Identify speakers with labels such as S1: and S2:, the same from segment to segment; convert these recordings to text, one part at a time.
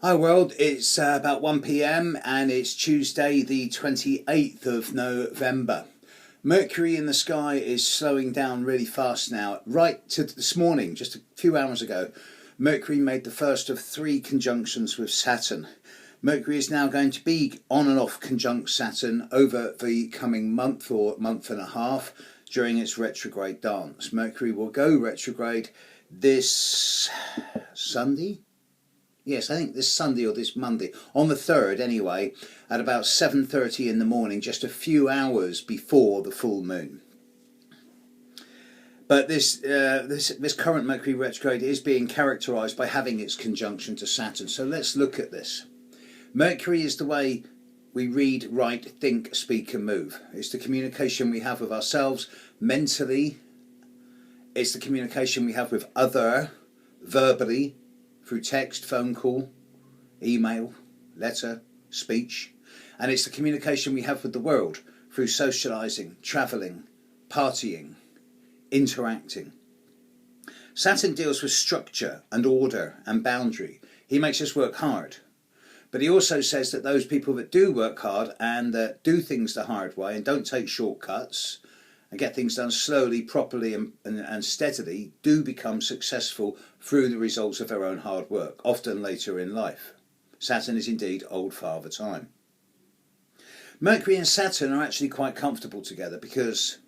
S1: Hi world, it's about 1 p.m. and it's Tuesday the 28th of November. Mercury in the sky is slowing down really fast now. Right to this morning, just a few hours ago, Mercury made the first of 3 conjunctions with Saturn. Mercury is now going to be on and off conjunct Saturn over the coming month or month and a half during its retrograde dance. Mercury will go retrograde this Sunday. Yes, I think this Sunday or this Monday, on the 3rd anyway, at about 7:30 in the morning, just a few hours before the full moon. But this current Mercury retrograde is being characterised by having its conjunction to Saturn. So let's look at this. Mercury is the way we read, write, think, speak and move. It's the communication we have with ourselves mentally. It's the communication we have with other verbally, through text, phone call, email, letter, speech. And it's the communication we have with the world through socialising, travelling, partying, interacting. Saturn deals with structure and order and boundary. He makes us work hard. But he also says that those people that do work hard and that do things the hard way and don't take shortcuts and get things done slowly, properly and steadily do become successful through the results of their own hard work, often later in life. Saturn is indeed old father time. Mercury and Saturn are actually quite comfortable together because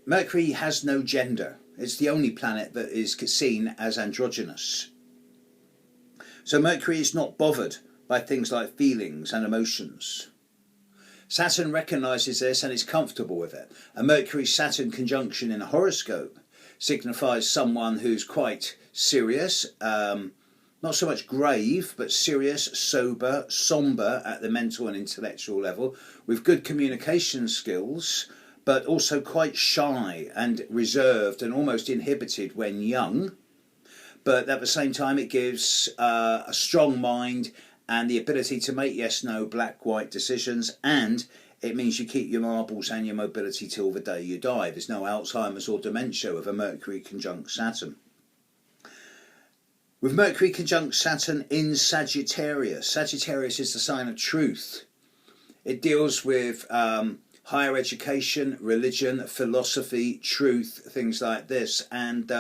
S1: Mercury has no gender. It's the only planet that is seen as androgynous. So Mercury is not bothered by things like feelings and emotions. Saturn recognises this and is comfortable with it. A Mercury-Saturn conjunction in a horoscope signifies someone who's quite serious, not so much grave, but serious, sober, sombre at the mental and intellectual level, with good communication skills, but also quite shy and reserved and almost inhibited when young. But at the same time, it gives a strong mind and the ability to make yes, no, black, white decisions, and it means you keep your marbles and your mobility till the day you die. There's no Alzheimer's or dementia with a Mercury conjunct Saturn. With Mercury conjunct Saturn in Sagittarius, Sagittarius is the sign of truth. It deals with higher education, religion, philosophy, truth, things like this, and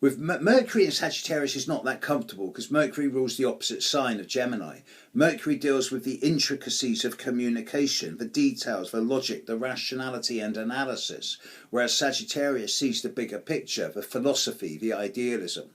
S1: with Mercury in Sagittarius is not that comfortable because Mercury rules the opposite sign of Gemini. Mercury deals with the intricacies of communication, the details, the logic, the rationality and analysis, whereas Sagittarius sees the bigger picture, the philosophy, the idealism.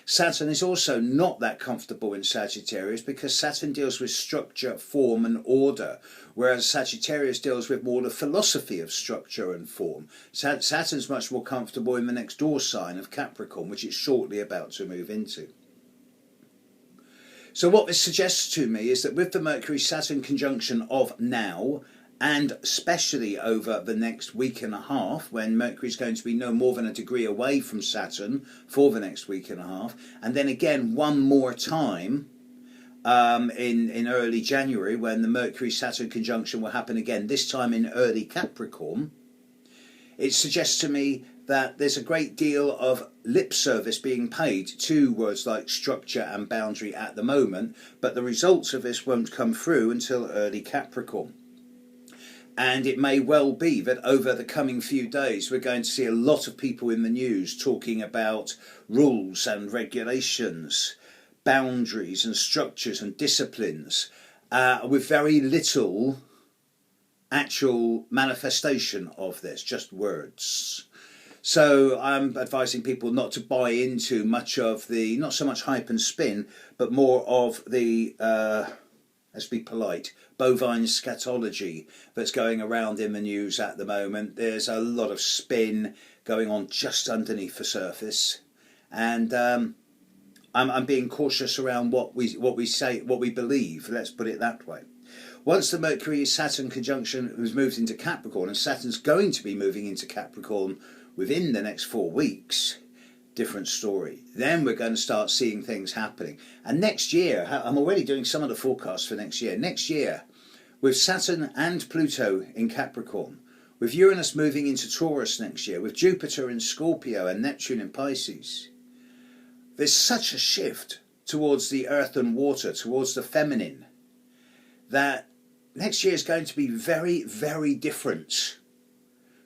S1: Saturn is also not that comfortable in Sagittarius because Saturn deals with structure, form and order, whereas Sagittarius deals with more the philosophy of structure and form. Saturn's much more comfortable in the next door sign of Capricorn, which it's shortly about to move into. So what this suggests to me is that with the Mercury-Saturn conjunction of now, and especially over the next week and a half, when Mercury is going to be no more than a degree away from Saturn for the next week and a half, and then again one more time in early January when the Mercury-Saturn conjunction will happen again, this time in early Capricorn, it suggests to me that there's a great deal of lip service being paid to words like structure and boundary at the moment, but the results of this won't come through until early Capricorn. And it may well be that over the coming few days we're going to see a lot of people in the news talking about rules and regulations, boundaries and structures and disciplines, with very little actual manifestation of this, just words. So I'm advising people not to buy into much of the, not so much hype and spin, but more of the let's be polite, bovine scatology that's going around in the news at the moment. There's a lot of spin going on just underneath the surface, and I'm being cautious around what we say, what we believe. Let's put it that way. Once the Mercury-Saturn conjunction has moved into Capricorn, and Saturn's going to be moving into Capricorn within the next 4 weeks, different story. Then we're going to start seeing things happening. And next year, I'm already doing some of the forecasts for next year. Next year, with Saturn and Pluto in Capricorn, with Uranus moving into Taurus next year, with Jupiter in Scorpio and Neptune in Pisces, there's such a shift towards the earth and water, towards the feminine, that next year is going to be very, very different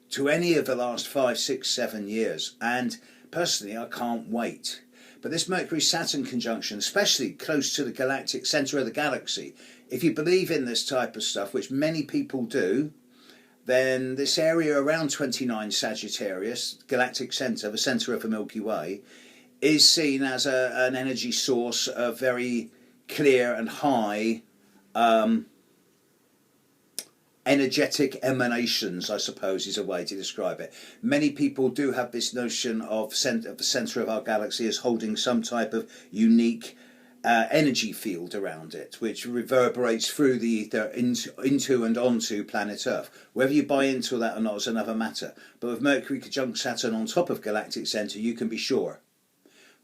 S1: to any of the last 5, 6, 7 years. And personally, I can't wait. But this Mercury-Saturn conjunction, especially close to the galactic centre of the galaxy, if you believe in this type of stuff, which many people do, then this area around 29 Sagittarius, galactic centre, the centre of the Milky Way, is seen as an energy source of very clear and high energetic emanations, I suppose is a way to describe it. Many people do have this notion of the centre of our galaxy as holding some type of unique energy field around it, which reverberates through the ether into and onto planet Earth. Whether you buy into that or not is another matter. But with Mercury conjunct Saturn on top of galactic centre, you can be sure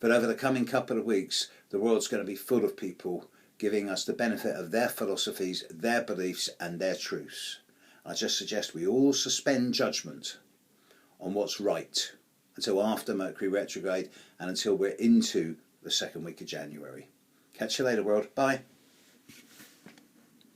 S1: that over the coming couple of weeks, the world's going to be full of people giving us the benefit of their philosophies, their beliefs and their truths. I just suggest we all suspend judgment on what's right until after Mercury retrograde and until we're into the second week of January. Catch you later, world. Bye.